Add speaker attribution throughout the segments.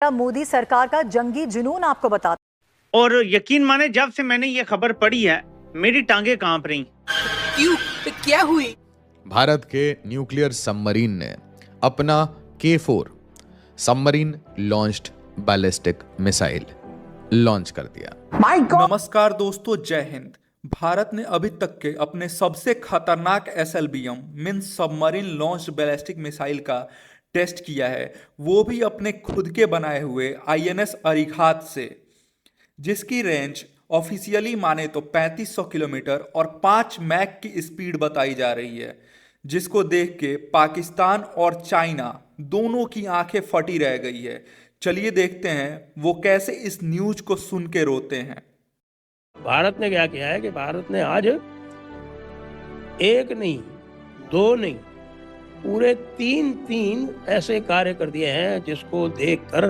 Speaker 1: मोदी सरकार का जंगी जुनून आपको बताता।
Speaker 2: और यकीन माने जब से मैंने ये खबर पढ़ी है मेरी टांगे कांप रही।
Speaker 3: क्यों? तो क्या हुई?
Speaker 4: भारत के न्यूक्लियर सबमरीन ने अपना K4 submarine launched ballistic missile launch कर दिया।
Speaker 5: नमस्कार दोस्तों, जय हिंद। भारत ने अभी तक के अपने सबसे खतरनाक SLBM means submarine launch ballistic missile का टेस्ट किया है, वो भी अपने खुद के बनाए हुए INS अरिघात से, जिसकी रेंज ऑफिशियली माने तो 3500 किलोमीटर और 5 मैक की स्पीड बताई जा रही है, जिसको देख के पाकिस्तान और चाइना दोनों की आंखें फटी रह गई है। चलिए देखते हैं वो कैसे इस न्यूज को सुन के रोते हैं।
Speaker 6: भारत ने क्या किया है कि भारत ने आज एक नहीं, दो नहीं, पूरे तीन ऐसे कार्य कर दिए हैं जिसको देखकर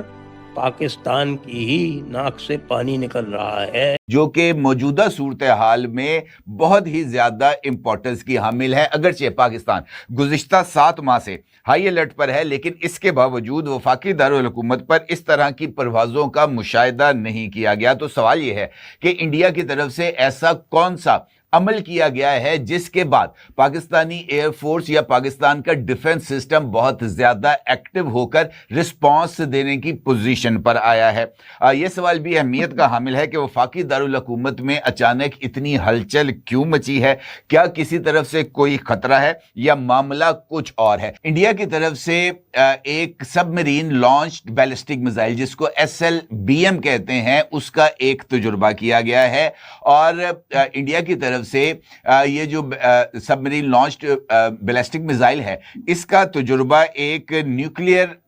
Speaker 6: पाकिस्तान की ही नाक से पानी निकल रहा है,
Speaker 7: जो कि मौजूदा सूरत हाल में बहुत ही ज्यादा इंपॉर्टेंस की हामिल है। अगरचे पाकिस्तान गुज़िश्ता 7 माह से हाई अलर्ट पर है, लेकिन इसके बावजूद वफाकी दारुल हुकूमत पर इस तरह की परवाज़ों का मुशाहिदा नहीं किया गया। तो सवाल यह है कि इंडिया की तरफ से ऐसा कौन सा अमल किया गया है जिसके बाद पाकिस्तानी एयरफोर्स या पाकिस्तान का डिफेंस सिस्टम बहुत ज्यादा एक्टिव होकर रिस्पांस देने की पोजीशन पर आया है। यह सवाल भी अहमियत का हामिल है कि वफाकी दारुल हुकूमत में अचानक इतनी हलचल क्यों मची है। क्या किसी तरफ से कोई खतरा है या मामला कुछ और है। इंडिया की तरफ से एक सबमरीन लॉन्च्ड बैलिस्टिक मिसाइल जिसको SLBM कहते हैं, उसका एक तजुर्बा किया गया है और इंडिया की तरफ से ये जो सबमरीन लॉन्च्ड बैलिस्टिक मिसाइल है, इसका तजुर्बा एक न्यूक्लियर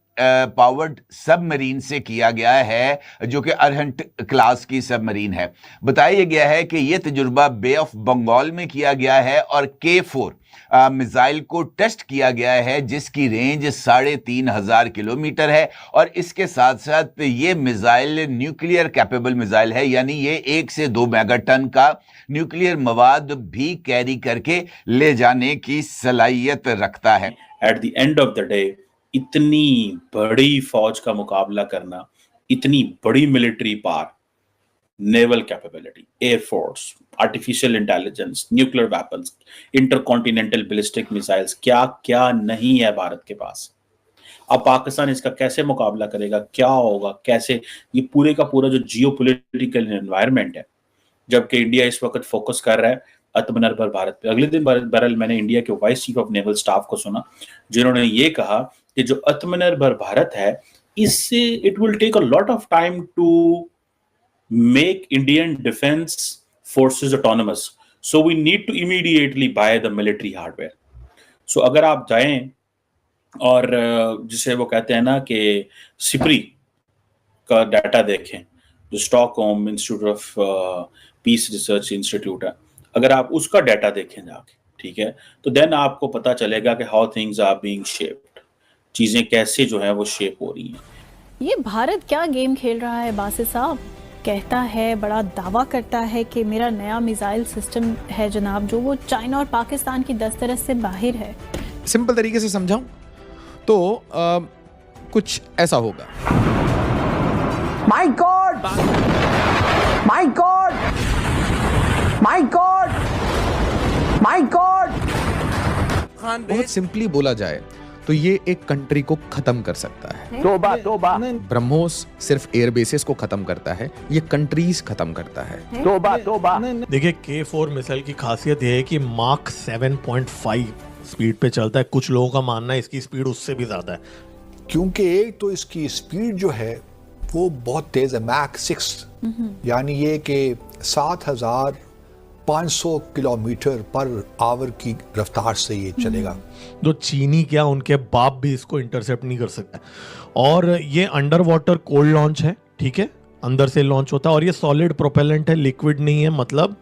Speaker 7: पावर्ड सबमरीन से किया गया है, जो कि अरहंट क्लास की सबमरीन है। बताया गया है कि यह तजुर्बा बे ऑफ बंगाल में किया गया है और K4 मिसाइल को टेस्ट किया गया है, जिसकी रेंज 3500 किलोमीटर है और इसके साथ साथ ये मिसाइल न्यूक्लियर कैपेबल मिसाइल है, यानी ये 1 से 2 मेगाटन का न्यूक्लियर मवाद भी कैरी करके ले जाने की सलाहियत रखता है।
Speaker 8: At the end of the day इतनी बड़ी फौज का मुकाबला करना, इतनी बड़ी military power, naval capability, air force, artificial intelligence, nuclear weapons, intercontinental ballistic missiles, क्या क्या नहीं है भारत के पास। अब पाकिस्तान इसका कैसे मुकाबला करेगा, क्या होगा, कैसे, ये पूरे का पूरा जो जियोपॉलिटिकल एनवायरनमेंट है, जबकि इंडिया इस वक्त फोकस कर रहा है आत्मनिर्भर भारत पे। अगले दिन बहरहाल मैंने इंडिया के vice chief of naval staff को सुना, जिन्होंने ये कहा कि जो आत्मनिर्भर भारत है, इससे it will take a lot of time to make Indian defense forces autonomous, so we need to immediately buy the military hardware. So अगर आप जाएं और जिसे वो कहते हैं ना कि सिप्री का डाटा देखें, जो Stockholm institute of Peace Research institute है, अगर आप उसका डाटा देखें जाके, ठीक है, तो देन आपको पता चलेगा कि how things are being shaped, चीजें कैसे जो है वो शेप हो रही हैं।
Speaker 9: ये भारत क्या गेम खेल रहा है बासित साहब? कहता है, बड़ा दावा करता है कि मेरा नया मिसाइल सिस्टम है जनाब, जो वो चाइना और पाकिस्तान की दस्तरस से बाहर है।
Speaker 4: सिंपल तरीके से समझाऊं तो कुछ ऐसा होगा।
Speaker 3: My God, my God, my God, my God.
Speaker 4: बहुत सिंपली बोला जाए तो ये एक कंट्री को खत्म कर सकता है।
Speaker 3: तौबा तौबा।
Speaker 4: ब्रह्मोस सिर्फ एयर बेसिस को खत्म करता है, ये कंट्रीज खत्म करता है।
Speaker 3: तौबा तौबा।
Speaker 10: देखिए, K4 मिसाइल की खासियत यह है कि माक 7.5 स्पीड पे चलता है। कुछ लोगों का मानना है इसकी स्पीड उससे भी ज्यादा है,
Speaker 11: क्योंकि एक तो इसकी स्पीड जो है वो बहुत तेज है, मैक 6, यानी ये कि 7500 किलोमीटर पर आवर की रफ्तार से ये चलेगा।
Speaker 10: जो चीनी क्या, उनके बाप भी इसको इंटरसेप्ट नहीं कर सकता। और ये अंडर वाटर कोल्ड लॉन्च है, ठीक है, अंदर से लॉन्च होता है और ये सॉलिड प्रोपेलेंट है, लिक्विड नहीं है। मतलब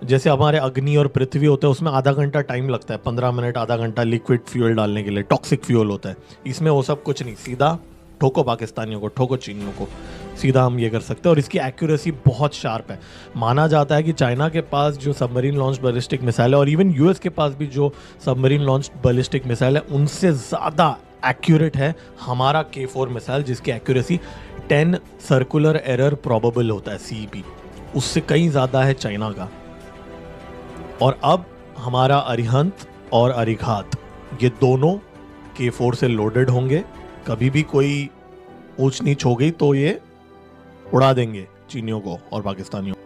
Speaker 10: जैसे हमारे अग्नि और पृथ्वी होता है, उसमें आधा घंटा टाइम लगता है, 15 मिनट आधा घंटा लिक्विड फ्यूल डालने के लिए, टॉक्सिक फ्यूल होता है। इसमें वो सब कुछ नहीं, सीधा ठोको पाकिस्तानियों को, ठोको चीनियों को, सीधा हम ये कर सकते हैं। और इसकी एक्यूरेसी बहुत शार्प है। माना जाता है कि चाइना के पास जो सबमरीन लॉन्च बैलिस्टिक मिसाइल है और इवन US के पास भी जो सबमरीन लॉन्च बैलिस्टिक मिसाइल है, उनसे ज़्यादा एक्यूरेट है हमारा K4 मिसाइल, जिसकी एक्यूरेसी 10 सर्कुलर एरर प्रोबेबल होता है, CEP उससे कहीं ज़्यादा है चाइना का। और अब हमारा अरिहंत और अरिघात ये दोनों K4 से लोडेड होंगे। कभी भी कोई ऊंच नीच हो गई तो ये उड़ा देंगे चीनियों को और पाकिस्तानियों को।